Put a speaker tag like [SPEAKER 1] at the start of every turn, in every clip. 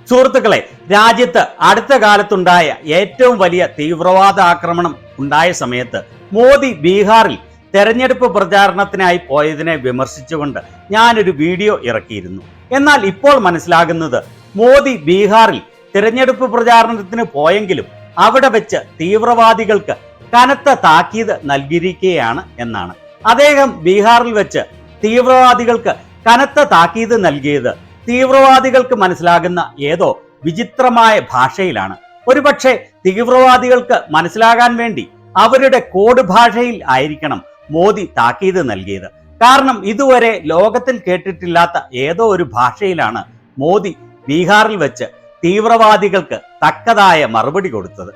[SPEAKER 1] സുഹൃത്തുക്കളെ, രാജ്യത്ത് അടുത്ത കാലത്തുണ്ടായ ഏറ്റവും വലിയ തീവ്രവാദ ആക്രമണം ഉണ്ടായ സമയത്ത് മോദി ബീഹാറിൽ തെരഞ്ഞെടുപ്പ് പ്രചാരണത്തിനായി പോയതിനെ വിമർശിച്ചുകൊണ്ട് ഞാനൊരു വീഡിയോ ഇറക്കിയിരുന്നു. എന്നാൽ ഇപ്പോൾ മനസ്സിലാകുന്നത് മോദി ബീഹാറിൽ തിരഞ്ഞെടുപ്പ് പ്രചാരണത്തിന് പോയെങ്കിലും അവിടെ വെച്ച് തീവ്രവാദികൾക്ക് കനത്ത താക്കീത് നൽകിയിരിക്കുകയാണ് എന്നാണ്. അദ്ദേഹം ബീഹാറിൽ വെച്ച് തീവ്രവാദികൾക്ക് കനത്ത താക്കീത് നൽകിയത് തീവ്രവാദികൾക്ക് മനസ്സിലാകുന്ന ഏതോ വിചിത്രമായ ഭാഷയിലാണ്. ഒരുപക്ഷെ തീവ്രവാദികൾക്ക് മനസ്സിലാകാൻ വേണ്ടി അവരുടെ കോഡ് ഭാഷയിൽ ആയിരിക്കണം മോദി താക്കീത് നൽകിയത്. കാരണം ഇതുവരെ ലോകത്തിൽ കേട്ടിട്ടില്ലാത്ത ഏതോ ഒരു ഭാഷയിലാണ് മോദി ബീഹാറിൽ വെച്ച് തീവ്രവാദികൾക്ക് തക്കതായ മറുപടി കൊടുത്തത്.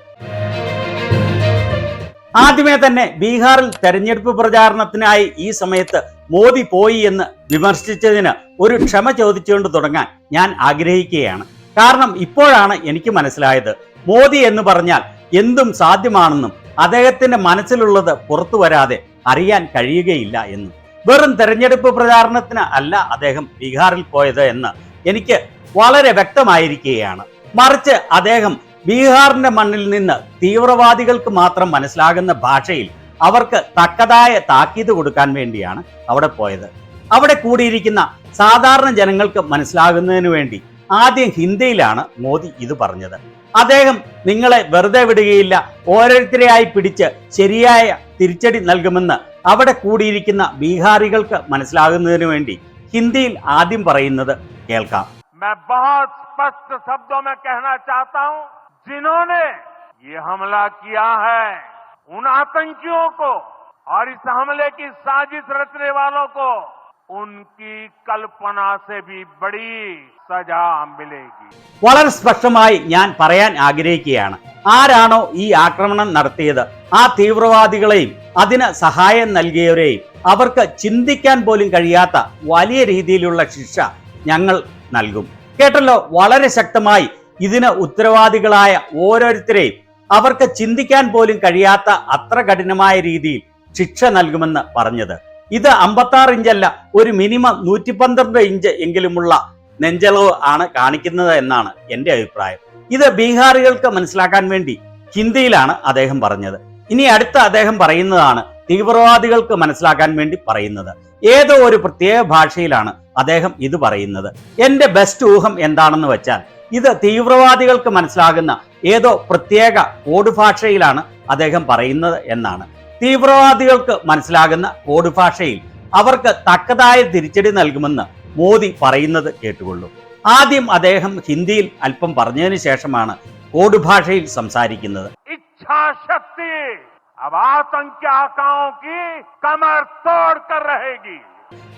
[SPEAKER 1] ആദ്യമേ തന്നെ ബീഹാറിൽ തെരഞ്ഞെടുപ്പ് പ്രചാരണത്തിനായി ഈ സമയത്ത് മോദി പോയി എന്ന് വിമർശിച്ചതിന് ഒരു ക്ഷമ ചോദിച്ചുകൊണ്ട് തുടങ്ങാൻ ഞാൻ ആഗ്രഹിക്കുകയാണ്. കാരണം ഇപ്പോഴാണ് എനിക്ക് മനസ്സിലായത് മോദി എന്ന് പറഞ്ഞാൽ എന്തും സാധ്യമാണെന്നും അദ്ദേഹത്തിന്റെ മനസ്സിലുള്ളത് പുറത്തു വരാതെ അറിയാൻ കഴിയുകയില്ല എന്നും. വെറും തെരഞ്ഞെടുപ്പ് പ്രചാരണത്തിന് അല്ല അദ്ദേഹം ബീഹാറിൽ പോയത് എന്ന് എനിക്ക് വളരെ വ്യക്തമായിരിക്കുകയാണ്. മറിച്ച് അദ്ദേഹം ബീഹാറിന്റെ മണ്ണിൽ നിന്ന് തീവ്രവാദികൾക്ക് മാത്രം മനസ്സിലാകുന്ന ഭാഷയിൽ അവർക്ക് തക്കതായ താക്കീത് കൊടുക്കാൻ വേണ്ടിയാണ് അവിടെ പോയത്. അവിടെ കൂടിയിരിക്കുന്ന സാധാരണ ജനങ്ങൾക്ക് മനസ്സിലാകുന്നതിന് വേണ്ടി ആദ്യം ഹിന്ദിയിലാണ് മോദി ഇത് പറഞ്ഞത്. അദ്ദേഹം നിങ്ങളെ വെറുതെ വിടുകയില്ല, ഓരോരുത്തരെയായി പിടിച്ച് ശരിയായ തിരിച്ചടി നൽകുമെന്ന് അവിടെ കൂടിയിരിക്കുന്ന ബീഹാറികൾക്ക് മനസ്സിലാകുന്നതിന് വേണ്ടി ഹിന്ദിയിൽ ആദ്യം പറയുന്നത് കേൾക്കാം.
[SPEAKER 2] मैं बहुत स्पष्ट शब्दों में कहना चाहता हूं, जिन्होंने ये हमला किया है उन आतंकियों को और इस हमले की साजिश रचने वालों को उनकी कल्पना से भी बड़ी सजा मिलेगी.
[SPEAKER 1] വളരെ സ്പഷ്ടമായി ഞാൻ പറയാൻ ആഗ്രഹിക്കുകയാണ്. ആരാണോ ഈ ആക്രമണം നടത്തിയത് ആ തീവ്രവാദികളെയും അതിന് സഹായം നൽകിയവരെയും അവർക്ക് ചിന്തിക്കാൻ പോലും കഴിയാത്ത വലിയ രീതിയിലുള്ള ശിക്ഷ ഞങ്ങൾ നൽകും. കേട്ടല്ലോ, വളരെ ശക്തമായി ഇതിന് ഉത്തരവാദികളായ ഓരോരുത്തരെയും അവർക്ക് ചിന്തിക്കാൻ പോലും കഴിയാത്ത അത്ര കഠിനമായ രീതിയിൽ ശിക്ഷ നൽകുമെന്ന് പറഞ്ഞത്. ഇത് 56 ഇഞ്ചല്ല, ഒരു മിനിമം 112 ഇഞ്ച് എങ്കിലുമുള്ള നെഞ്ചളവ് ആണ് കാണിക്കുന്നത് എന്നാണ് എൻ്റെ അഭിപ്രായം. ഇത് ബീഹാറികൾക്ക് മനസ്സിലാക്കാൻ വേണ്ടി ഹിന്ദിയിലാണ് അദ്ദേഹം പറഞ്ഞത്. ഇനി അടുത്ത അദ്ദേഹം പറയുന്നതാണ് തീവ്രവാദികൾക്ക് മനസ്സിലാക്കാൻ വേണ്ടി പറയുന്നത്. ഏതോ ഒരു പ്രത്യേക ഭാഷയിലാണ് അദ്ദേഹം ഇത് പറയുന്നത്. എൻ്റെ ബെസ്റ്റ് ഊഹം എന്താണെന്ന് വെച്ചാൽ ഇത് തീവ്രവാദികൾക്ക് മനസ്സിലാകുന്ന ഏതോ പ്രത്യേക കോഡ് ഭാഷയിലാണ് അദ്ദേഹം പറയുന്നത് എന്നാണ്. തീവ്രവാദികൾക്ക് മനസ്സിലാകുന്ന കോഡ് ഭാഷയിൽ അവർക്ക് തക്കതായ തിരിച്ചടി നൽകുമെന്ന് മോദി പറയുന്നത് കേട്ടുകൊള്ളൂ. ആദ്യം അദ്ദേഹം ഹിന്ദിയിൽ അല്പം പറഞ്ഞതിന് ശേഷമാണ് കോഡ് ഭാഷയിൽ സംസാരിക്കുന്നത്.
[SPEAKER 2] इच्छाशक्ति अब आतंकी आकाओं की कमर तोड़ कर रहेगी.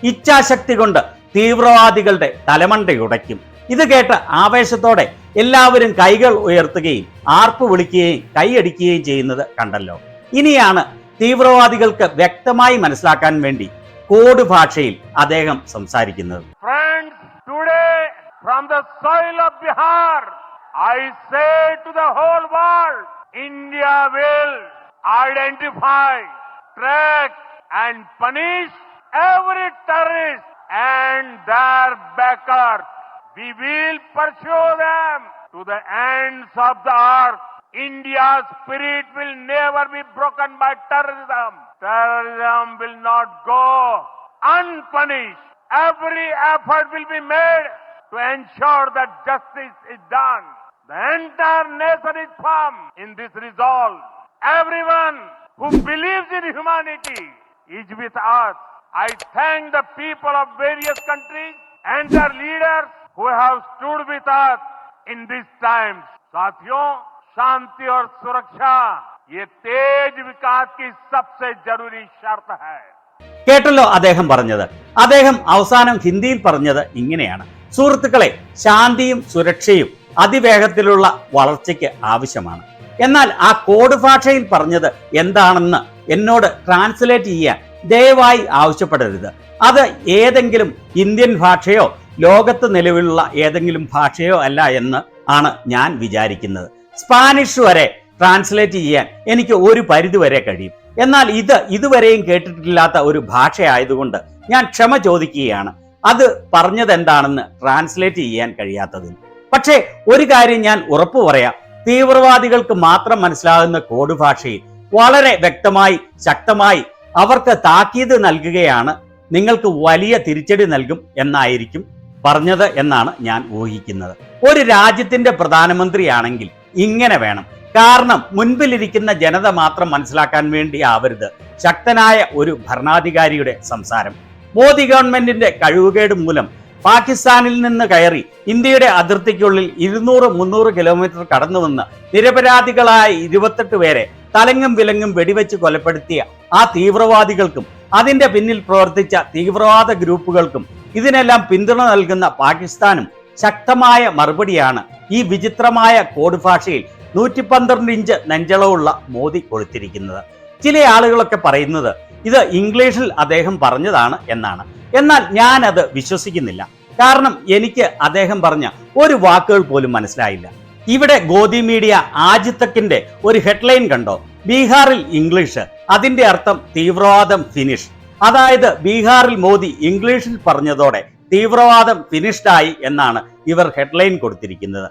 [SPEAKER 1] ഇച്ഛാശക്തി കൊണ്ട് തീവ്രവാദികളുടെ തലമണ്ടയുടയ്ക്കും. ഇത് കേട്ട് ആവേശത്തോടെ എല്ലാവരും കൈകൾ ഉയർത്തുകയും ആർപ്പ് വിളിക്കുകയും കൈയടിക്കുകയും ചെയ്യുന്നത് കണ്ടല്ലോ. ഇനിയാണ് തീവ്രവാദികൾക്ക് വ്യക്തമായി മനസ്സിലാക്കാൻ വേണ്ടി കോഡ് ഭാഷയിൽ അദ്ദേഹം സംസാരിക്കുന്നത്.
[SPEAKER 2] Friends, today from the soil of Bihar, I say to the whole world, India will identify, track and punish every terrorist and their backers. We will pursue them to the ends of the earth. India's spirit will never be broken by terrorism. Terrorism will not go unpunished. Every effort will be made to ensure that justice is done. The entire nation is firm in this resolve. Everyone who believes in humanity is with us. I thank the people of various countries and their leaders who have stood with us in these times. साथियों, शांति और सुरक्षा ये तेज विकास की सबसे जरूरी शर्त है.
[SPEAKER 1] കേട്ടല്ലോ അദ്ദേഹം പറഞ്ഞത്. അദ്ദേഹം അവസാനം ഹിന്ദിയിൽ പറഞ്ഞത് ഇങ്ങനെയാണ്: സുഹൃത്തുക്കളെ, ശാന്തിയും സുരക്ഷയും അതിവേഗത്തിലുള്ള വളർച്ചയ്ക്ക് ആവശ്യമാണ്. എന്നാൽ ആ കോഡ് ഭാഷയിൽ പറഞ്ഞത് എന്താണെന്ന് എന്നോട് ട്രാൻസ്ലേറ്റ് ചെയ്യാൻ ദയവായി ആവശ്യപ്പെടരുത്. അത് ഏതെങ്കിലും ഇന്ത്യൻ ഭാഷയോ ലോകത്ത് നിലവിലുള്ള ഏതെങ്കിലും ഭാഷയോ അല്ല എന്ന് ആണ് ഞാൻ വിചാരിക്കുന്നത്. സ്പാനിഷ് വരെ ട്രാൻസ്ലേറ്റ് ചെയ്യാൻ എനിക്ക് ഒരു പരിധി വരെ കഴിയും. എന്നാൽ ഇത് ഇതുവരെയും കേട്ടിട്ടില്ലാത്ത ഒരു ഭാഷയായതുകൊണ്ട് ഞാൻ ക്ഷമ ചോദിക്കുകയാണ് അത് പറഞ്ഞത് എന്താണെന്ന് ട്രാൻസ്ലേറ്റ് ചെയ്യാൻ കഴിയാത്തതിന്. പക്ഷേ ഒരു കാര്യം ഞാൻ ഉറപ്പു പറയാം, തീവ്രവാദികൾക്ക് മാത്രം മനസ്സിലാകുന്ന കോഡ് ഭാഷയിൽ വളരെ വ്യക്തമായി ശക്തമായി അവർക്ക് താക്കീത് നൽകുകയാണ്, നിങ്ങൾക്ക് വലിയ തിരിച്ചടി നൽകും എന്നായിരിക്കും പറഞ്ഞത് എന്നാണ് ഞാൻ ഊഹിക്കുന്നത്. ഒരു രാജ്യത്തിന്റെ പ്രധാനമന്ത്രിയാണെങ്കിൽ ഇങ്ങനെ വേണം. കാരണം മുൻപിലിരിക്കുന്ന ജനത മാത്രം മനസ്സിലാക്കാൻ വേണ്ടി ആവരുത് ശക്തനായ ഒരു ഭരണാധികാരിയുടെ സംസാരം. മോദി ഗവൺമെന്റിന്റെ കഴിവുകേട് മൂലം പാകിസ്ഥാനിൽ നിന്ന് കയറി ഇന്ത്യയുടെ അതിർത്തിക്കുള്ളിൽ 200-300 കിലോമീറ്റർ കടന്നു വന്ന് നിരപരാധികളായ 28 പേരെ തലങ്ങും വിലങ്ങും വെടിവെച്ച് കൊലപ്പെടുത്തിയ ആ തീവ്രവാദികൾക്കും അതിന്റെ പിന്നിൽ പ്രവർത്തിച്ച തീവ്രവാദ ഗ്രൂപ്പുകൾക്കും ഇതിനെല്ലാം പിന്തുണ നൽകുന്ന പാകിസ്ഥാനും ശക്തമായ മറുപടിയാണ് ഈ വിചിത്രമായ കോഡ് ഭാഷയിൽ 112 ഇഞ്ച് നെഞ്ചളവുള്ള മോദി കൊടുത്തിരിക്കുന്നത്. ചില ആളുകളൊക്കെ പറയുന്നത് ഇത് ഇംഗ്ലീഷിൽ അദ്ദേഹം പറഞ്ഞതാണ് എന്നാണ്. എന്നാൽ ഞാൻ അത് വിശ്വസിക്കുന്നില്ല. കാരണം എനിക്ക് അദ്ദേഹം പറഞ്ഞ ഒരു വാക്കുകൾ പോലും മനസ്സിലായില്ല. ഇവിടെ ഗോദി മീഡിയ ആജ് തക്കിന്റെ ഒരു ഹെഡ്ലൈൻ കണ്ടോ? ബീഹാറിൽ ഇംഗ്ലീഷ്, അതിന്റെ അർത്ഥം തീവ്രവാദം ഫിനിഷ്. അതായത് ബീഹാറിൽ മോദി ഇംഗ്ലീഷിൽ പറഞ്ഞതോടെ തീവ്രവാദം ഫിനിഷ്ഡായി എന്നാണ് ഇവർ ഹെഡ്ലൈൻ കൊടുത്തിരിക്കുന്നത്.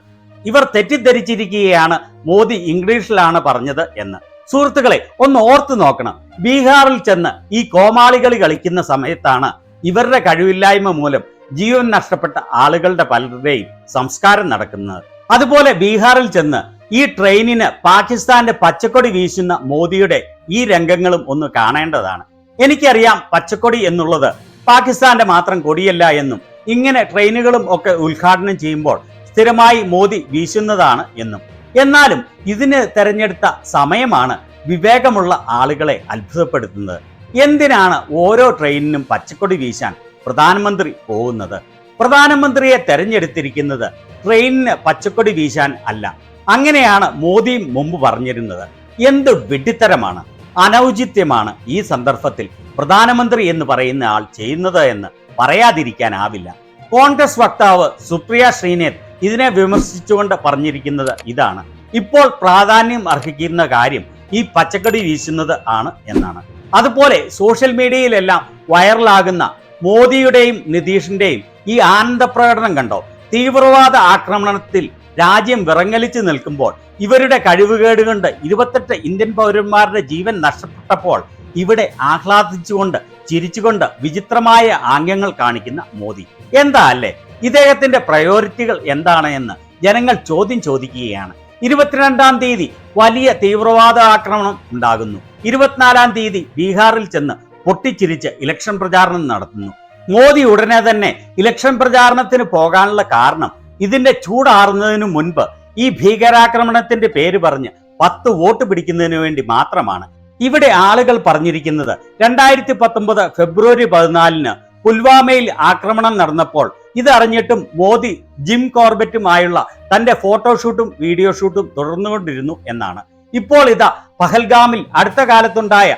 [SPEAKER 1] ഇവർ തെറ്റിദ്ധരിച്ചിരിക്കുകയാണ് മോദി ഇംഗ്ലീഷിലാണ് പറഞ്ഞത് എന്ന്. സുഹൃത്തുക്കളെ, ഒന്ന് ഓർത്തു നോക്കണം. ബീഹാറിൽ ചെന്ന് ഈ കോമാളികളി കളിക്കുന്ന സമയത്താണ് ഇവരുടെ കഴിവില്ലായ്മ മൂലം ജീവൻ നഷ്ടപ്പെട്ട ആളുകളുടെ പലരുടെയും സംസ്കാരം നടക്കുന്നത്. അതുപോലെ ബീഹാറിൽ ചെന്ന് ഈ ട്രെയിനിന് പാകിസ്ഥാന്റെ പച്ചക്കൊടി വീശുന്ന മോദിയുടെ ഈ രംഗങ്ങളും ഒന്ന് കാണേണ്ടതാണ്. എനിക്കറിയാം പച്ചക്കൊടി എന്നുള്ളത് പാകിസ്ഥാന്റെ മാത്രം കൊടിയല്ല എന്നും ഇങ്ങനെ ട്രെയിനുകളും ഒക്കെ ഉദ്ഘാടനം ചെയ്യുമ്പോൾ സ്ഥിരമായി മോദി വീശുന്നതാണ് എന്നും. എന്നാലും ഇതിന് തെരഞ്ഞെടുത്ത സമയമാണ് വിവേകമുള്ള ആളുകളെ അത്ഭുതപ്പെടുത്തുന്നത്. എന്തിനാണ് ഓരോ ട്രെയിനിനും പച്ചക്കൊടി വീശാൻ പ്രധാനമന്ത്രി പോകുന്നത്? പ്രധാനമന്ത്രിയെ തെരഞ്ഞെടുത്തിരിക്കുന്നത് ട്രെയിനിന് പച്ചക്കൊടി വീശാൻ അല്ല. അങ്ങനെയാണ് മോദിയും മുമ്പ് പറഞ്ഞിരുന്നത്. എന്ത് വിഡ്ഢിത്തരമാണ്, അനൗചിത്യമാണ് ഈ സന്ദർഭത്തിൽ പ്രധാനമന്ത്രി എന്ന് പറയുന്ന ആൾ ചെയ്യുന്നത് എന്ന് പറയാതിരിക്കാനാവില്ല. കോൺഗ്രസ് വക്താവ് സുപ്രിയ ശ്രീനാഥ് ഇതിനെ വിമർശിച്ചുകൊണ്ട് പറഞ്ഞിരിക്കുന്നത് ഇതാണ്: ഇപ്പോൾ പ്രാധാന്യം അർഹിക്കുന്ന കാര്യം ഈ പച്ചക്കടി വീശുന്നത് ആണ് എന്നാണ്. അതുപോലെ സോഷ്യൽ മീഡിയയിലെല്ലാം വൈറലാകുന്ന മോദിയുടെയും നിതീഷിന്റെയും ഈ ആനന്ദപ്രകടനം കണ്ടോ? തീവ്രവാദ ആക്രമണത്തിൽ രാജ്യം വിറങ്ങലിച്ചു നിൽക്കുമ്പോൾ ഇവരുടെ കഴിവുകേട് കൊണ്ട് 28 ഇന്ത്യൻ പൗരന്മാരുടെ ജീവൻ നഷ്ടപ്പെട്ടപ്പോൾ ഇവിടെ ആഹ്ലാദിച്ചുകൊണ്ട് ചിരിച്ചുകൊണ്ട് വിചിത്രമായ ആംഗ്യങ്ങൾ കാണിക്കുന്ന മോദി. എന്താ അല്ലേ? ഇദ്ദേഹത്തിന്റെ പ്രയോറിറ്റികൾ എന്താണ് എന്ന് ജനങ്ങൾ ചോദിക്കുകയാണ്. 22-ാം തീയതി വലിയ തീവ്രവാദ ആക്രമണം ഉണ്ടാകുന്നു. 24-ാം തീയതി ബീഹാറിൽ ചെന്ന് പൊട്ടിച്ചിരിച്ച് ഇലക്ഷൻ പ്രചാരണം നടത്തുന്നു. മോദി ഉടനെ തന്നെ ഇലക്ഷൻ പ്രചാരണത്തിന് പോകാനുള്ള കാരണം ഇതിന്റെ ചൂടാറുന്നതിനു മുൻപ് ഈ ഭീകരാക്രമണത്തിന്റെ പേര് പറഞ്ഞ് 10 വോട്ട് പിടിക്കുന്നതിന് വേണ്ടി മാത്രമാണ്. ഇവിടെ ആളുകൾ പറഞ്ഞിരിക്കുന്നത് 2019 ഫെബ്രുവരി 14-ന് പുൽവാമയിൽ ആക്രമണം നടന്നപ്പോൾ ഇതറിഞ്ഞിട്ടും മോദി ജിം കോർബറ്റുമായുള്ള തന്റെ ഫോട്ടോഷൂട്ടും വീഡിയോ ഷൂട്ടും തുടർന്നുകൊണ്ടിരുന്നു എന്നാണ്. ഇപ്പോൾ ഇതാ പഹൽഗാമിൽ അടുത്ത കാലത്തുണ്ടായ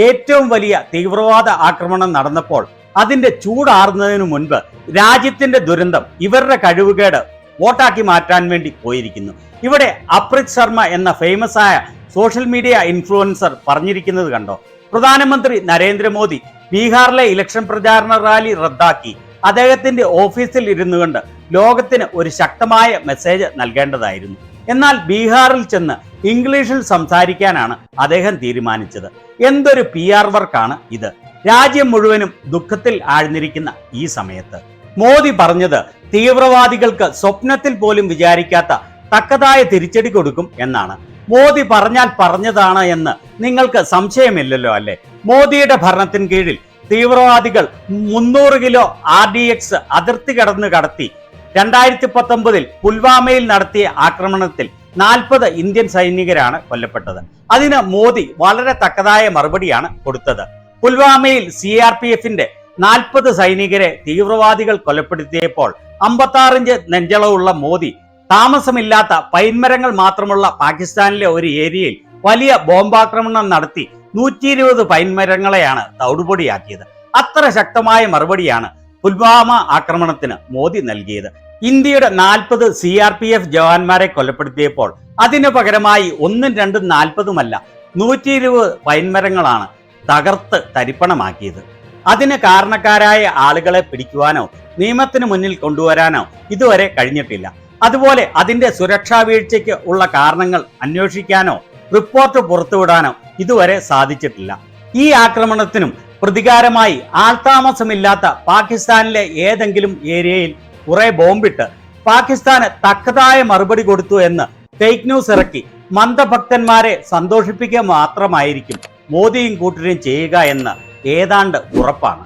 [SPEAKER 1] ഏറ്റവും വലിയ തീവ്രവാദ ആക്രമണം നടന്നപ്പോൾ അതിന്റെ ചൂടാറുന്നതിനു മുൻപ് രാജ്യത്തിന്റെ ദുരന്തം ഇവരുടെ കഴിവുകേട് വോട്ടാക്കി മാറ്റാൻ വേണ്ടി പോയിരിക്കുന്നു. ഇവിടെ അപ്രിത് ശർമ്മ എന്ന ഫേമസ് ആയ സോഷ്യൽ മീഡിയ ഇൻഫ്ലുവൻസർ പറഞ്ഞിരിക്കുന്നത് കണ്ടോ? പ്രധാനമന്ത്രി നരേന്ദ്രമോദി ബീഹാറിലെ ഇലക്ഷൻ പ്രചാരണ റാലി റദ്ദാക്കി അദ്ദേഹത്തിന്റെ ഓഫീസിൽ ഇരുന്നു കൊണ്ട് ലോകത്തിന് ഒരു ശക്തമായ മെസ്സേജ് നൽകേണ്ടതായിരുന്നു. എന്നാൽ ബീഹാറിൽ ചെന്ന് ഇംഗ്ലീഷിൽ സംസാരിക്കാനാണ് അദ്ദേഹം തീരുമാനിച്ചത്. എന്തൊരു PR വർക്കാണ് ഇത്! രാജ്യം മുഴുവനും ദുഃഖത്തിൽ ആഴ്ന്നിരിക്കുന്ന ഈ സമയത്ത് മോദി പറഞ്ഞത് തീവ്രവാദികൾക്ക് സ്വപ്നത്തിൽ പോലും വിചാരിക്കാത്ത തക്കതായ തിരിച്ചടി കൊടുക്കും എന്നാണ്. മോദി പറഞ്ഞാൽ പറഞ്ഞതാണ് എന്ന് നിങ്ങൾക്ക് സംശയമില്ലല്ലോ അല്ലേ? മോദിയുടെ ഭരണത്തിന് കീഴിൽ തീവ്രവാദികൾ 300 കിലോ RDX അതിർത്തി കടത്തി 2019 പുൽവാമയിൽ നടത്തിയ ആക്രമണത്തിൽ 40 ഇന്ത്യൻ സൈനികരാണ് കൊല്ലപ്പെട്ടത്. അതിന് മോദി വളരെ തക്കതായ മറുപടിയാണ് കൊടുത്തത്. പുൽവാമയിൽ CRPFന്റെ 40 സൈനികരെ തീവ്രവാദികൾ കൊലപ്പെടുത്തിയപ്പോൾ 56 ഇഞ്ച് നെഞ്ചളവുള്ള മോദി താമസമില്ലാത്ത പൈൻമരങ്ങൾ മാത്രമുള്ള പാകിസ്ഥാനിലെ ഒരു ഏരിയയിൽ വലിയ ബോംബാക്രമണം നടത്തി 120 പൈൻമരങ്ങളെയാണ് തവിടുപൊടിയാക്കിയത്. അത്ര ശക്തമായ മറുപടിയാണ് പുൽവാമ ആക്രമണത്തിന് മോദി നൽകിയത്. ഇന്ത്യയുടെ 40 CRPF ജവാന്മാരെ കൊലപ്പെടുത്തിയപ്പോൾ അതിനു പകരമായി 1ഉം 2ഉം 40ഉമല്ല 120 പൈൻമരങ്ങളാണ് തകർത്ത് തരിപ്പണമാക്കിയത്. അതിന് കാരണക്കാരായ ആളുകളെ പിടിക്കുവാനോ നിയമത്തിന് മുന്നിൽ കൊണ്ടുവരാനോ ഇതുവരെ കഴിഞ്ഞിട്ടില്ല. അതുപോലെ അതിന്റെ സുരക്ഷാ വീഴ്ചയ്ക്ക് ഉള്ള കാരണങ്ങൾ അന്വേഷിക്കാനോ റിപ്പോർട്ട് പുറത്തുവിടാനോ ഇതുവരെ സാധിച്ചിട്ടില്ല. ഈ ആക്രമണത്തിനും പ്രതികാരമായി ആൾതാമസമില്ലാത്ത പാകിസ്ഥാനിലെ ഏതെങ്കിലും ഏരിയയിൽ കുറെ ബോംബിട്ട് പാകിസ്ഥാന് തക്കതായ മറുപടി കൊടുത്തു എന്ന് ഫേക്ക് ന്യൂസ് ഇറക്കി മന്ദഭക്തന്മാരെ സന്തോഷിപ്പിക്കുക മാത്രമായിരിക്കും മോദിയും കൂട്ടരും ചെയ്യുക എന്ന് ഏതാണ്ട് ഉറപ്പാണ്.